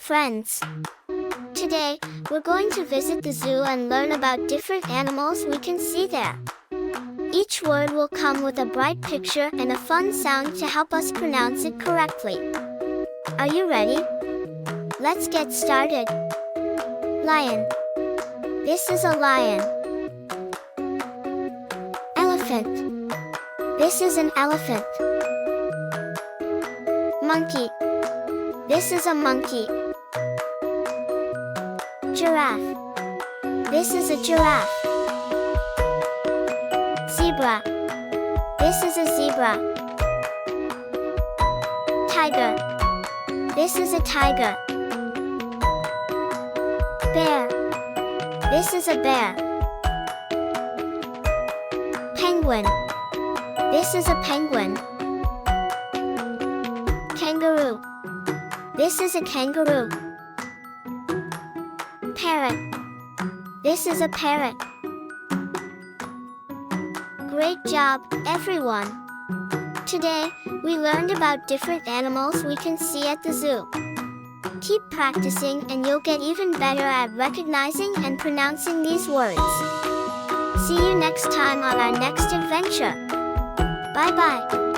friends. Today, we're going to visit the zoo and learn about different animals we can see there. Each word will come with a bright picture and a fun sound to help us pronounce it correctly. Are you ready? Let's get started. Lion. This is a lion. Elephant. This is an elephant. Monkey. This is a monkey. Giraffe. This is a giraffe. Zebra. This is a zebra. Tiger. This is a tiger. Bear. This is a bear. Penguin. This is a penguin. Kangaroo. This is a kangaroo. Parrot. This is a parrot. Great job, everyone! Today, we learned about different animals we can see at the zoo. Keep practicing and you'll get even better at recognizing and pronouncing these words. See you next time on our next adventure. Bye-bye!